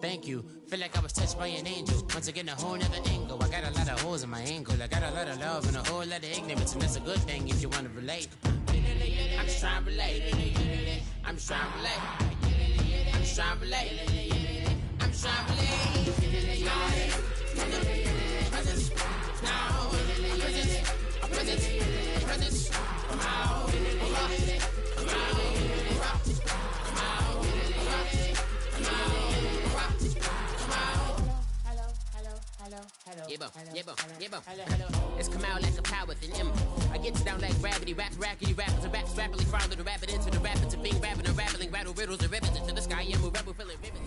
Thank you. Feel like I was touched by an angel. Once again, a whole nother angle. I got a lot of holes in my angle. I got a lot of love and a whole lot of ignorance, and that's a good thing if you want to relate. I'm just trying to relate. I'm just trying to relate. I'm just trying to relate. I'm just trying to relate. Presence. Now. Presence. Come out. It's come out like a power within him. I get down like gravity, rackety rappers, and raps rapidly founder the rapid into the rapids of being rapping and rattling, rattle riddles and rivets into the sky. I'm a rebel filling rivets.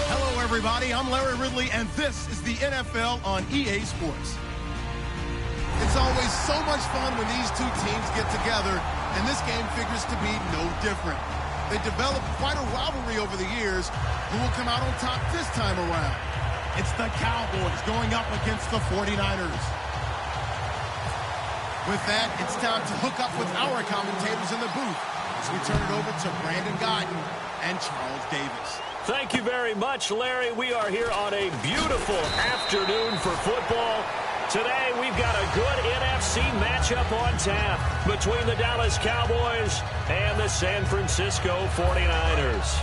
Hello, everybody. I'm Larry Ridley, and this is the NFL on EA Sports. It's always so much fun when these two teams get together, and this game figures to be no different. They developed quite a rivalry over the years. Who will come out on top this time around? It's the Cowboys going up against the 49ers. With that, it's time to hook up with our commentators in the booth as we turn it over to Brandon Guyton and Charles Davis. Thank you very much, Larry. We are here on a beautiful afternoon for football. Today, we've got a good NFC matchup on tap between the Dallas Cowboys and the San Francisco 49ers.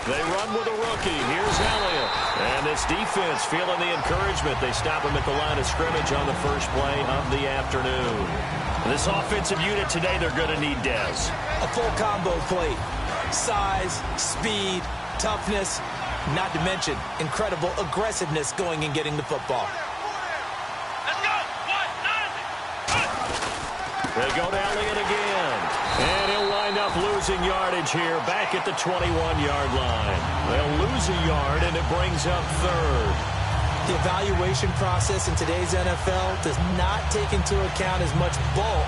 They run with a rookie. Here's Elliott. And this defense feeling the encouragement. They stop him at the line of scrimmage on the first play of the afternoon. This offensive unit today, they're going to need Dez. A full combo plate. Size, speed, toughness, not to mention incredible aggressiveness going and getting the football. Let's go! They go to Elliott again. And he'll wind up losing yardage here back at the 21-yard line. They'll lose a yard, and it brings up third. The evaluation process in today's NFL does not take into account as much bulk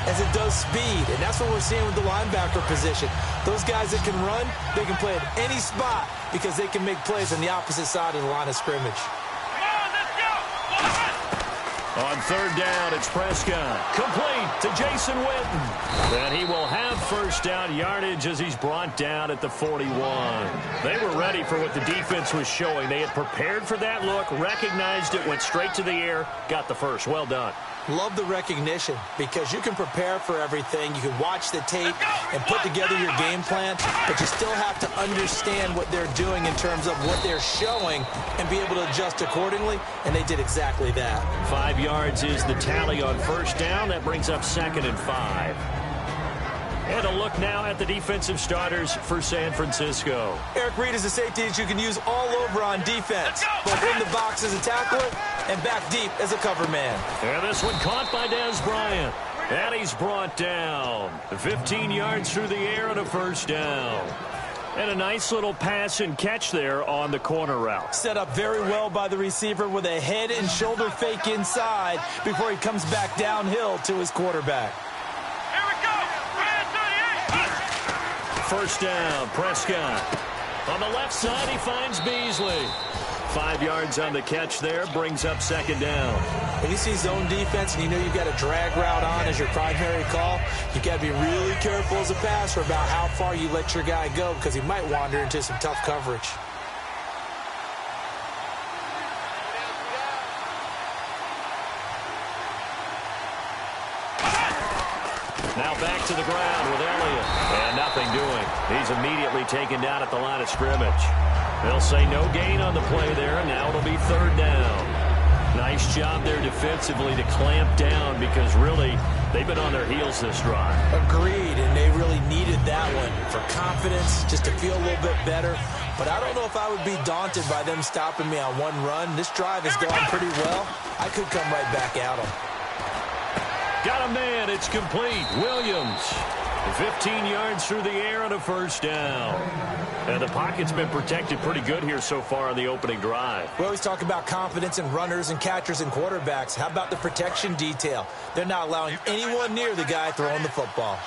as it does speed, and that's what we're seeing with the linebacker position. Those guys that can run, they can play at any spot because they can make plays on the opposite side of the line of scrimmage. On third down, it's Prescott. Complete to Jason Witten. And he will have first down yardage as he's brought down at the 41. They were ready for what the defense was showing. They had prepared for that look, recognized it, went straight to the air, got the first. Well done. Love the recognition because you can prepare for everything. You can watch the tape and put together your game plan, but you still have to understand what they're doing in terms of what they're showing and be able to adjust accordingly, and they did exactly that. 5 yards is the tally on first down. That brings up 2nd and 5. And a look now at the defensive starters for San Francisco. Eric Reid is a safety that you can use all over on defense, both in the box as a tackler and back deep as a cover man. And this one caught by Dez Bryant. And he's brought down 15 yards through the air and a first down. And a nice little pass and catch there on the corner route. Set up very well by the receiver with a head and shoulder fake inside before he comes back downhill to his quarterback. Here we go! First down, Prescott. On the left side, he finds Beasley. 5 yards on the catch there, brings up 2nd down. When you see zone defense and you know you've got a drag route on as your primary call, you've got to be really careful as a passer about how far you let your guy go because he might wander into some tough coverage. Now back to the ground with Elliott. And nothing doing. He's immediately taken down at the line of scrimmage. They'll say no gain on the play there, and now it'll be 3rd down. Nice job there defensively to clamp down because really they've been on their heels this drive. Agreed, and they really needed that one for confidence, just to feel a little bit better. But I don't know if I would be daunted by them stopping me on one run. This drive has gone pretty well. I could come right back at them. Got a man. It's complete. Williams. 15 yards through the air and a first down. And the pocket's been protected pretty good here so far on the opening drive. We always talk about confidence in runners and catchers and quarterbacks. How about the protection detail? They're not allowing anyone near the guy throwing the football.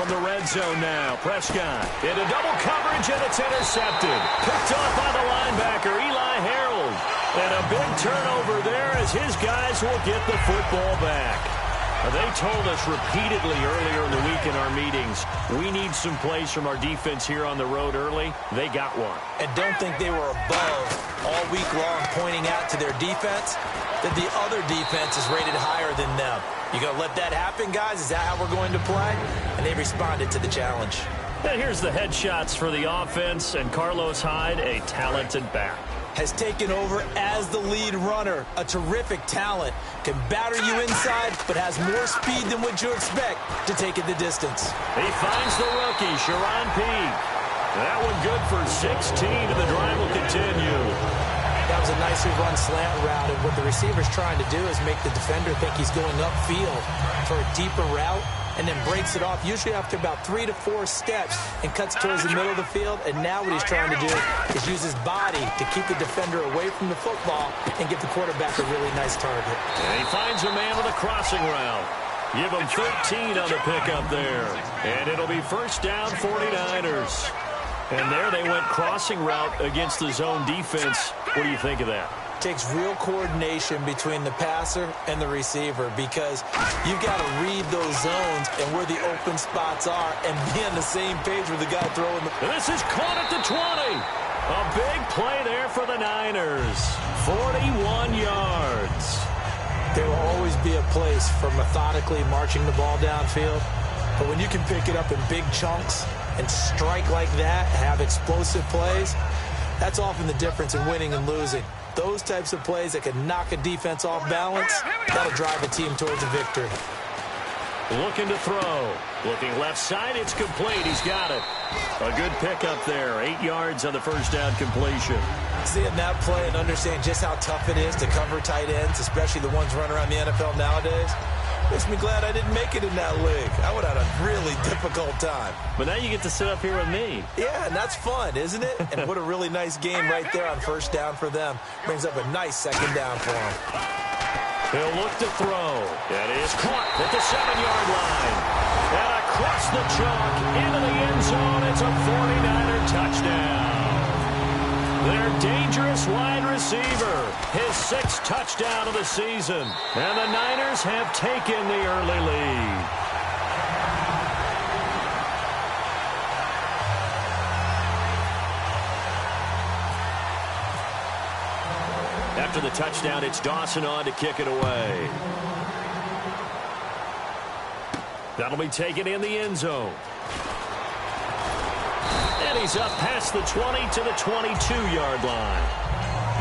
the red zone now. Prescott into double coverage, and it's intercepted. Picked off by the linebacker, Eli Harold. And a big turnover there as his guys will get the football back. They told us repeatedly earlier in the week in our meetings, we need some plays from our defense here on the road early. They got one. And don't think they were above all week long pointing out to their defense that the other defense is rated higher than them. You going to let that happen, guys? Is that how we're going to play? And they responded to the challenge. And here's the headshots for the offense, and Carlos Hyde, a talented back, has taken over as the lead runner. A terrific talent. Can batter you inside, but has more speed than what you expect to take it the distance. He finds the rookie, Sharon Peak. That one good for 16, and the drive will continue. That was a nicely run slant route, and what the receiver's trying to do is make the defender think he's going upfield for a deeper route, and then breaks it off, usually after about 3 to 4 steps, and cuts towards the middle of the field. And now what he's trying to do is use his body to keep the defender away from the football and give the quarterback a really nice target. And he finds a man with a crossing route. Give him 13 on the pickup there. And it'll be first down, 49ers. And there they went crossing route against the zone defense. What do you think of that? Takes real coordination between the passer and the receiver, because you've got to read those zones and where the open spots are and be on the same page with the guy throwing the... And this is caught at the 20. A big play there for the Niners. 41 yards. There will always be a place for methodically marching the ball downfield, but when you can pick it up in big chunks and strike like that, have explosive plays, that's often the difference in winning and losing. Those types of plays that can knock a defense off balance, that'll drive a team towards a victory. Looking to throw. Looking left side, it's complete. He's got it. A good pickup there. 8 yards on the first down completion. Seeing that play and understanding just how tough it is to cover tight ends, especially the ones running around the NFL nowadays, makes me glad I didn't make it in that league. I would have had a really difficult time. But now you get to sit up here with me. Yeah, and that's fun, isn't it? And what a really nice game right there on first down for them. Brings up a nice second down for them. He'll look to throw. That is caught at the 7-yard line. And across the chalk into the end zone. It's a 49er touchdown. Their dangerous wide receiver, his 6th touchdown of the season. And the Niners have taken the early lead. After the touchdown, it's Dawson on to kick it away. That'll be taken in the end zone. And he's up past the 20 to the 22-yard line.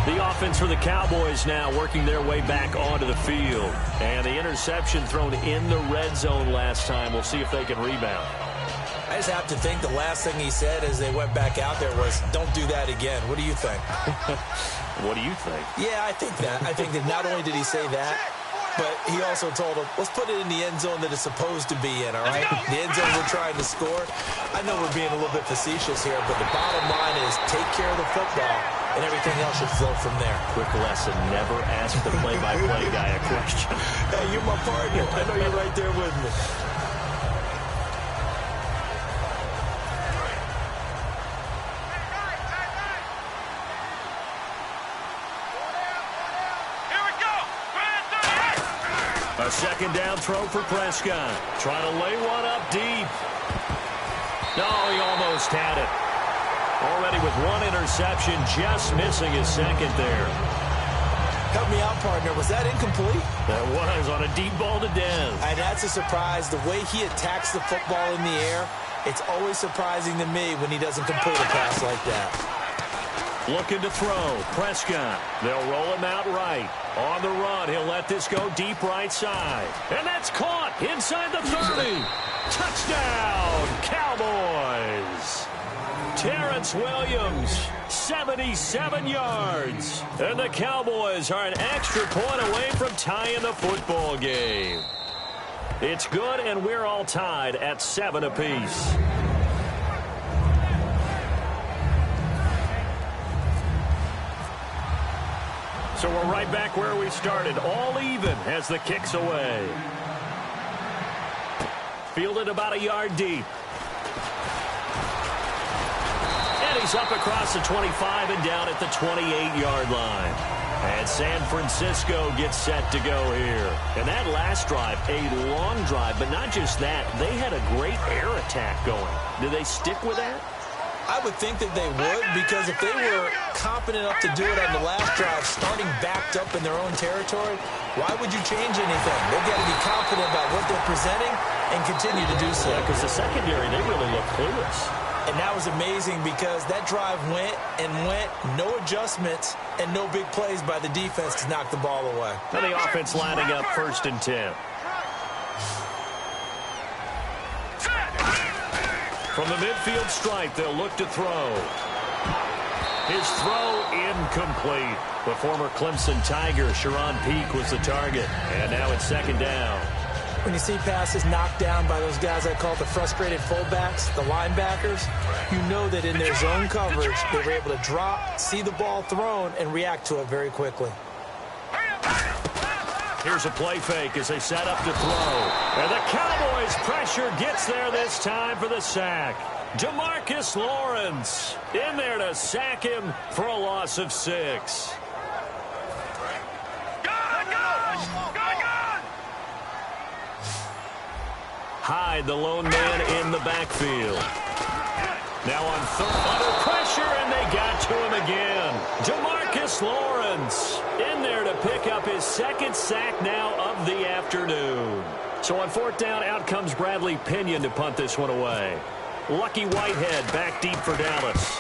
The offense for the Cowboys now working their way back onto the field. And the interception thrown in the red zone last time. We'll see if they can rebound. I just have to think the last thing he said as they went back out there was, don't do that again. What do you think? What do you think? Yeah, I think that. I think that not only did he say that, but he also told them, let's put it in the end zone that it's supposed to be in, all right? The end zone we're trying to score. I know we're being a little bit facetious here, but the bottom line is take care of the football, and everything else should flow from there. Quick lesson, never ask the play-by-play guy a question. Hey, you're my partner. I know you're right there with me. A second down throw for Prescott. Trying to lay one up deep. No, he almost had it. Already with one interception, just missing his second there. Help me out, partner. Was that incomplete? That was on a deep ball to Dez. And that's a surprise. The way he attacks the football in the air, it's always surprising to me when he doesn't complete a pass like that. Looking to throw. Prescott. They'll roll him out right. On the run, he'll let this go deep right side. And that's caught inside the 30. Touchdown, Cowboys. Terrence Williams, 77 yards. And the Cowboys are an extra point away from tying the football game. It's good, and we're all tied at 7 apiece. So we're right back where we started, all even as the kick's away. Fielded about a yard deep. He's up across the 25 and down at the 28-yard line. And San Francisco gets set to go here. And that last drive, a long drive, but not just that. They had a great air attack going. Do they stick with that? I would think that they would, because if they were competent enough to do it on the last drive, starting backed up in their own territory, why would you change anything? They've got to be confident about what they're presenting and continue to do so. Yeah, because the secondary, they really look clueless. And that was amazing because that drive went and went, no adjustments, and no big plays by the defense to knock the ball away. And the offense lining up 1st and 10. From the midfield stripe, they'll look to throw. His throw incomplete. The former Clemson Tiger, Sharon Peak, was the target. And now it's 2nd down. When you see passes knocked down by those guys I call the frustrated fullbacks, the linebackers, you know that in their zone coverage, they were able to drop, see the ball thrown, and react to it very quickly. Here's a play fake as they set up to throw. And the Cowboys' pressure gets there this time for the sack. Demarcus Lawrence in there to sack him for a loss of 6. Hyde, the lone man in the backfield. Now on 3rd, under pressure, and they got to him again. Demarcus Lawrence in there to pick up his 2nd sack now of the afternoon. So on 4th down, out comes Bradley Pinion to punt this one away. Lucky Whitehead back deep for Dallas.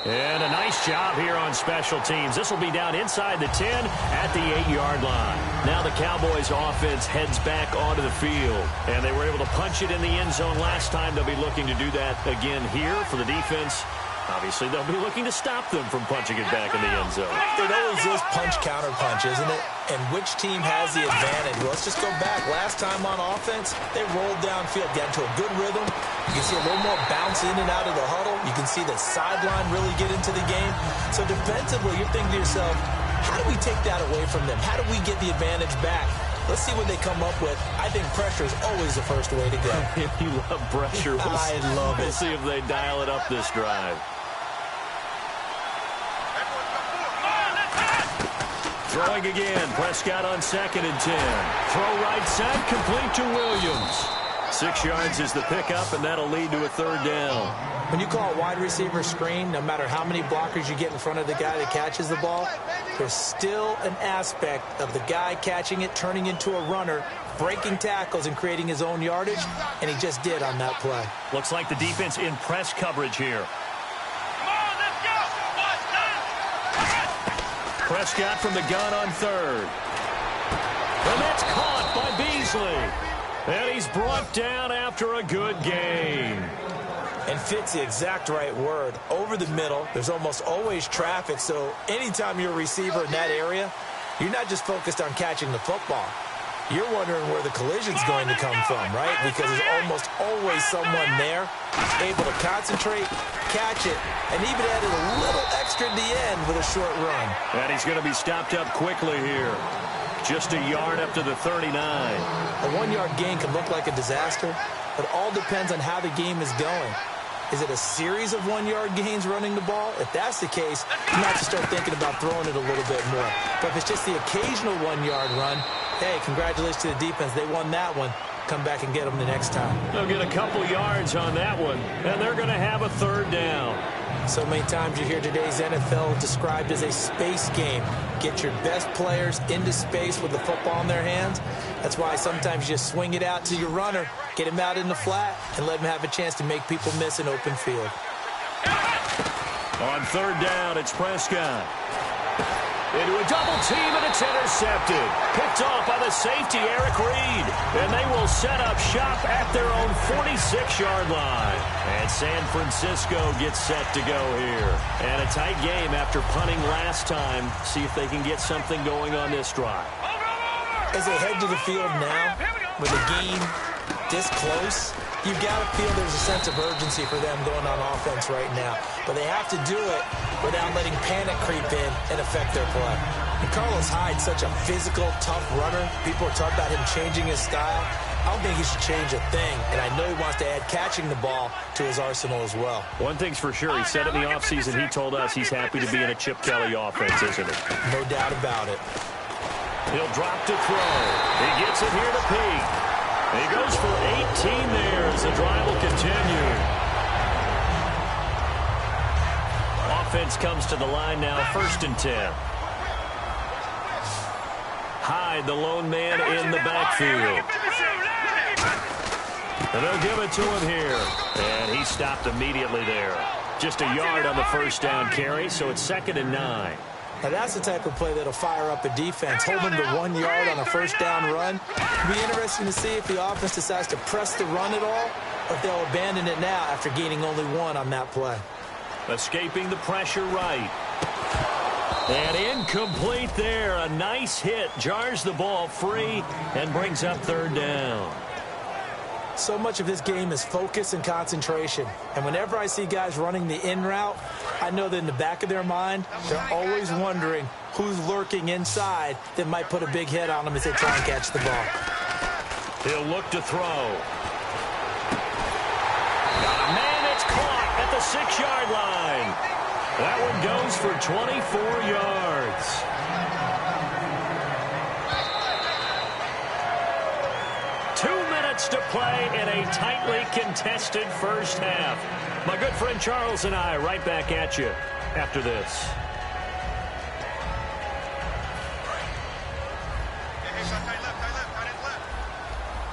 And a nice job here on special teams. This will be down inside the 10 at the 8-yard line. Now the Cowboys offense heads back onto the field. And they were able to punch it in the end zone last time. They'll be looking to do that again here for the defense. Obviously, they'll be looking to stop them from punching it back in the end zone. It always is punch-counter-punch, isn't it? And which team has the advantage? Well, let's just go back. Last time on offense, they rolled downfield, got into a good rhythm. You can see a little more bounce in and out of the huddle. You can see the sideline really get into the game. So defensively, you're thinking to yourself, how do we take that away from them? How do we get the advantage back? Let's see what they come up with. I think pressure is always the first way to go. You love pressure. I love it. We'll see if they dial it up this drive. Throwing again. Prescott on 2nd and 10. Throw right side, complete to Williams. 6 yards is the pickup, and that'll lead to a 3rd down. When you call a wide receiver screen, no matter how many blockers you get in front of the guy that catches the ball, there's still an aspect of the guy catching it, turning into a runner, breaking tackles and creating his own yardage, and he just did on that play. Looks like the defense in press coverage here. Prescott from the gun on 3rd. And that's caught by Beasley. And he's brought down after a good gain. And fits the exact right word. Over the middle, there's almost always traffic, so anytime you're a receiver in that area, you're not just focused on catching the football. You're wondering where the collision's going to come from, right? Because there's almost always someone there able to concentrate, catch it, and even added a little extra at the end with a short run. And he's going to be stopped up quickly here. Just a yard up to the 39. A 1-yard gain can look like a disaster, but all depends on how the game is going. Is it a series of 1-yard gains running the ball? If that's the case, you might have to start thinking about throwing it a little bit more. But if it's just the occasional 1-yard run, hey, congratulations to the defense. They won that one. Come back and get them the next time. They'll get a couple yards on that one, and they're going to have a 3rd down. So many times you hear today's NFL described as a space game. Get your best players into space with the football in their hands. That's why sometimes you just swing it out to your runner, get him out in the flat, and let him have a chance to make people miss an open field. On 3rd down, it's Prescott. Into a double team, and it's intercepted. Picked off by the safety, Eric Reed. And they will set up shop at their own 46-yard line. And San Francisco gets set to go here. And a tight game after punting last time. See if they can get something going on this drive. As they head to the field now, with a game this close, you've got to feel there's a sense of urgency for them going on offense right now. But they have to do it without letting panic creep in and affect their play. And Carlos Hyde's such a physical, tough runner. People are talking about him changing his style. I don't think he should change a thing, and I know he wants to add catching the ball to his arsenal as well. One thing's for sure, he said in the offseason, he told us he's happy to be in a Chip Kelly offense, isn't he? No doubt about it. He'll drop to throw. He gets it here to Peak. He goes for 18 there as the drive will continue. Offense comes to the line now, 1st and 10. Hyde, the lone man in the backfield. And they'll give it to him here. And he stopped immediately there. Just a yard on the first down carry, so it's 2nd and 9. Now that's the type of play that'll fire up a defense. Hold them to 1 yard on a first down run. It'll be interesting to see if the offense decides to press the run at all, or if they'll abandon it now after gaining only 1 on that play. Escaping the pressure right. And incomplete there. A nice hit. Jars the ball free and brings up 3rd down. So much of this game is focus and concentration. And whenever I see guys running the in route, I know that in the back of their mind, they're always wondering who's lurking inside that might put a big hit on them as they try and catch the ball. He'll look to throw. Man, it's caught at the 6-yard line. That one goes for 24 yards. To play in a tightly contested first half. My good friend Charles and I right back at you after this.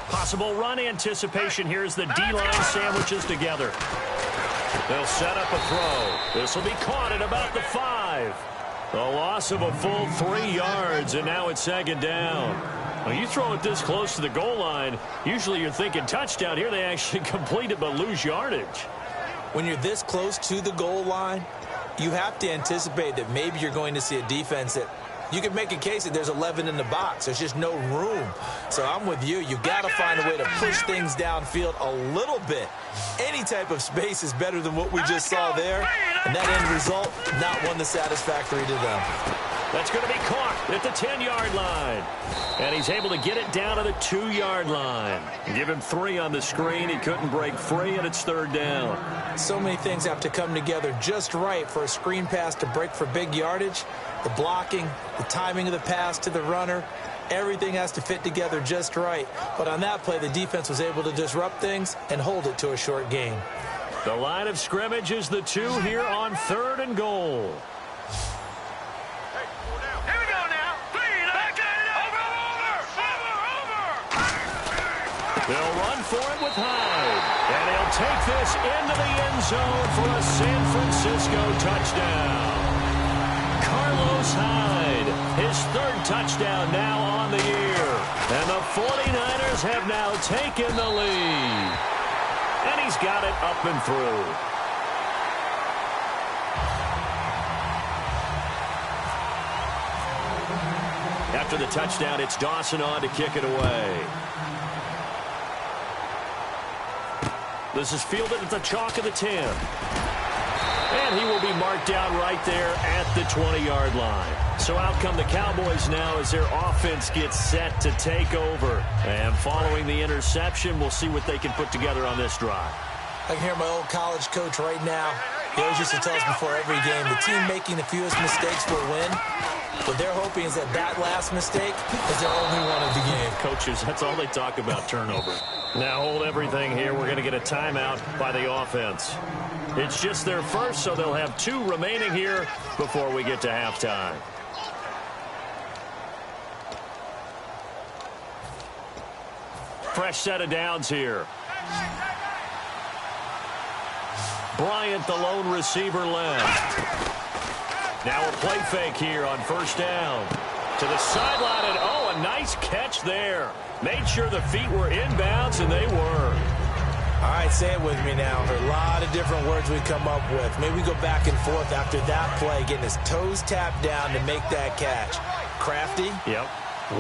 Possible run anticipation. Here's the D-line sandwiches together. They'll set up a throw. This will be caught at about the 5. A loss of a full 3 yards, and now it's 2nd down. When you throw it this close to the goal line, usually you're thinking touchdown. Here they actually complete it but lose yardage. When you're this close to the goal line, you have to anticipate that maybe you're going to see a defense that you can make a case that there's 11 in the box. There's just no room. So I'm with you. You've got to find a way to push things downfield a little bit. Any type of space is better than what we just saw there. And that end result, not one that's satisfactory to them. That's going to be caught at the 10-yard line. And he's able to get it down to the 2-yard line. Give him 3 on the screen. He couldn't break free, and it's 3rd down. So many things have to come together just right for a screen pass to break for big yardage. The blocking, the timing of the pass to the runner, everything has to fit together just right. But on that play, the defense was able to disrupt things and hold it to a short gain. The line of scrimmage is the 2 here on 3rd and goal. They'll run for it with Hyde. And he'll take this into the end zone for a San Francisco touchdown. Carlos Hyde, his 3rd touchdown now on the year. And the 49ers have now taken the lead. And he's got it up and through. After the touchdown, it's Dawson on to kick it away. This is fielded at the chalk of the 10. And he will be marked down right there at the 20-yard line. So out come the Cowboys now as their offense gets set to take over. And following the interception, we'll see what they can put together on this drive. I can hear my old college coach right now. He always used to tell us before every game, the team making the fewest mistakes will win. What they're hoping is that last mistake is their only one of the game. Coaches, that's all they talk about, turnover. Now hold everything here. We're going to get a timeout by the offense. It's just their first, so they'll have 2 remaining here before we get to halftime. Fresh set of downs here. Bryant, the lone receiver, left. Now a play fake here on 1st down. To the sideline, and oh, a nice catch there. Made sure the feet were inbounds, and they were. All right, say it with me now. There are a lot of different words we come up with. Maybe we go back and forth after that play, getting his toes tapped down to make that catch. Crafty. Yep.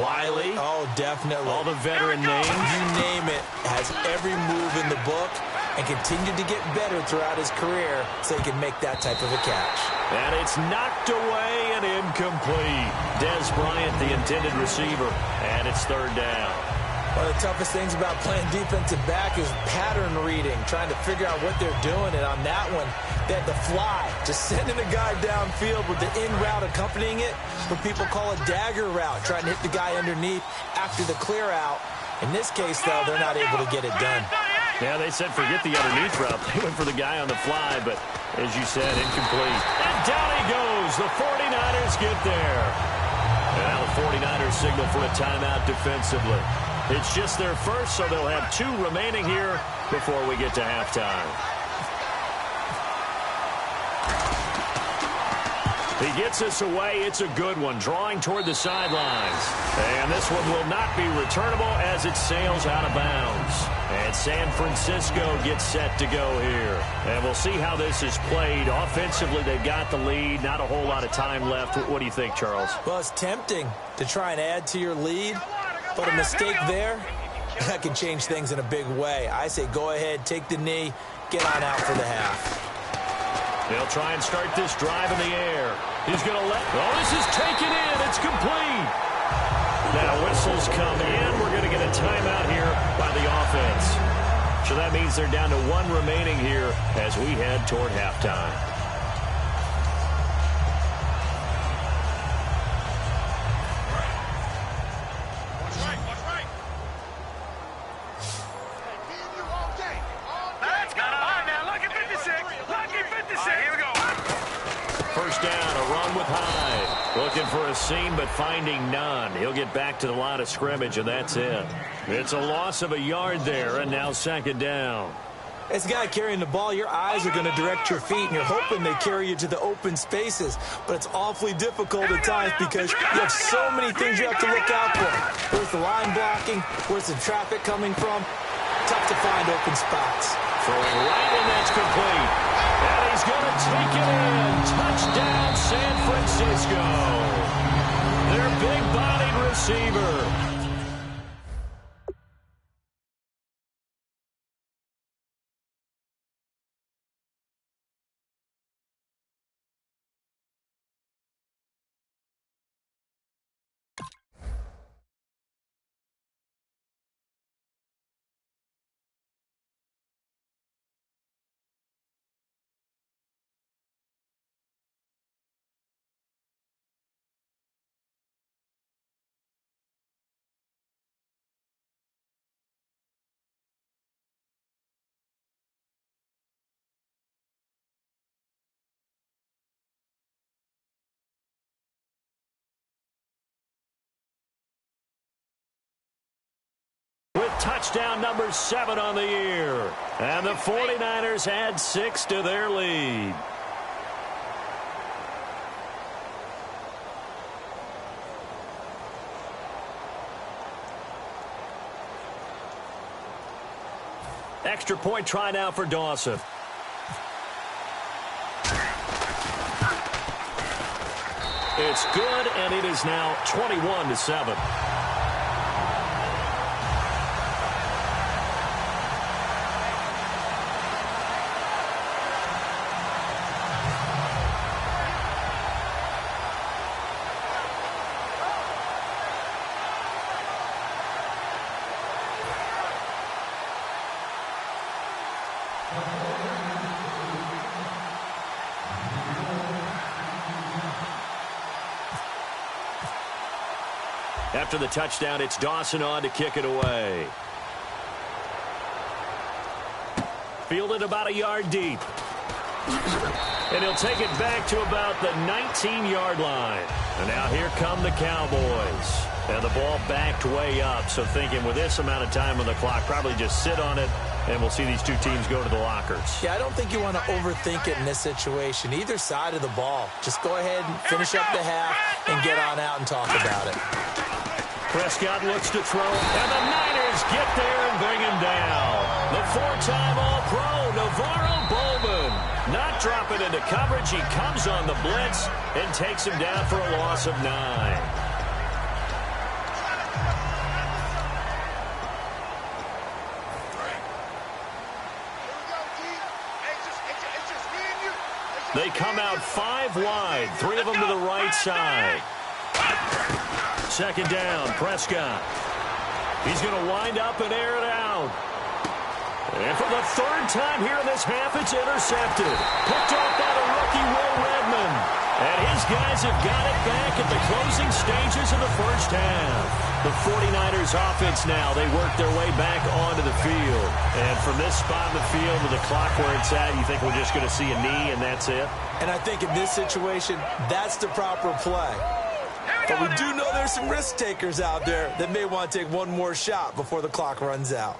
Wiley. Oh, definitely. All the veteran names. You name it. Has every move in the book and continued to get better throughout his career so he can make that type of a catch. And it's knocked away and incomplete. Dez Bryant, the intended receiver, and it's 3rd down. One of the toughest things about playing defensive back is pattern reading, trying to figure out what they're doing. And on that one, they had the fly, just sending a guy downfield with the in route accompanying it, what people call a dagger route, trying to hit the guy underneath after the clear out. In this case, though, they're not able to get it done. Yeah, they said forget the underneath route. They went for the guy on the fly, but as you said, incomplete. And down he goes. The 49ers get there. And now the 49ers signal for a timeout defensively. It's just their first, so they'll have 2 remaining here before we get to halftime. He gets us away. It's a good one, drawing toward the sidelines. And this one will not be returnable as it sails out of bounds. And San Francisco gets set to go here. And we'll see how this is played. Offensively, they've got the lead. Not a whole lot of time left. What do you think, Charles? Well, it's tempting to try and add to your lead, but a mistake there, that can change things in a big way. I say go ahead, take the knee, get on out for the half. They'll try and start this drive in the air. He's going to let... Oh, this is taken in. It's complete. Now whistles come in. We're going to get a timeout here by the offense. So that means they're down to 1 remaining here as we head toward halftime. First down, a run with Hyde. Looking for a seam, but finding none. He'll get back to the line of scrimmage, and that's it. It's a loss of a yard there, and now second down. As a guy carrying the ball, your eyes are going to direct your feet, and you're hoping they carry you to the open spaces. But it's awfully difficult at times because you have so many things you have to look out for. Where's the line blocking? Where's the traffic coming from? Tough to find open spots. Throwing right, and that's complete. And he's going to take it in. Touchdown, San Francisco. Their big-bodied receiver. With touchdown number 7 on the year. And the 49ers add 6 to their lead. Extra point try now for Dawson. It's good, and it is now 21-7. After the touchdown, it's Dawson on to kick it away. Fielded about a yard deep. And he'll take it back to about the 19-yard line. And now here come the Cowboys. And the ball backed way up. So thinking with this amount of time on the clock, probably just sit on it, and we'll see these two teams go to the lockers. Yeah, I don't think you want to overthink it in this situation. Either side of the ball. Just go ahead and finish up the half and get on out and talk about it. Prescott looks to throw, and the Niners get there and bring him down. The 4-time All-Pro, Navarro Bowman, not dropping into coverage. He comes on the blitz and takes him down for a loss of 9. They come out 5 wide, 3 of them to the right side. Second down, Prescott. He's going to wind up and air it out. And for the third time here in this half, it's intercepted. Picked off by the rookie, Will Redmond. And his guys have got it back at the closing stages of the first half. The 49ers offense now, they work their way back onto the field. And from this spot in the field with the clock where it's at, you think we're just going to see a knee and that's it? And I think in this situation, that's the proper play. But we do know there's some risk takers out there that may want to take one more shot before the clock runs out.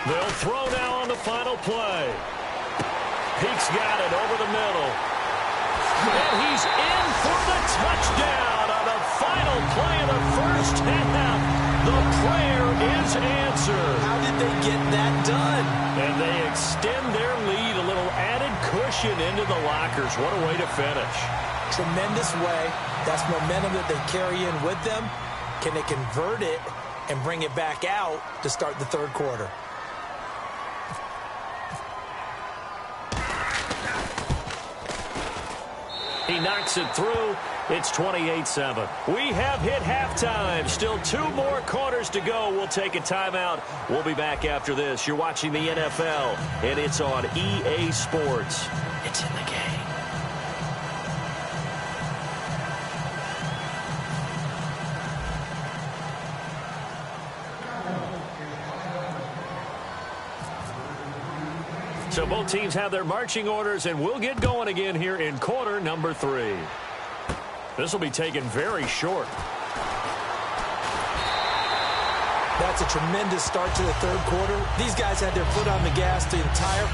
They'll throw now on the final play. Peake's got it over the middle. And he's in for the touchdown on the final play of the first half. The prayer is answered. How did they get that done? And they extend their lead, a little added cushion into the lockers. What a way to finish. Tremendous way. That's momentum that they carry in with them. Can they convert it and bring it back out to start the third quarter? He knocks it through. It's 28-7. We have hit halftime. Still 2 more quarters to go. We'll take a timeout. We'll be back after this. You're watching the NFL, and it's on EA Sports. It's in the game. So both teams have their marching orders, and we'll get going again here in quarter number 3. This will be taken very short. That's a tremendous start to the third quarter. These guys had their foot on the gas the entire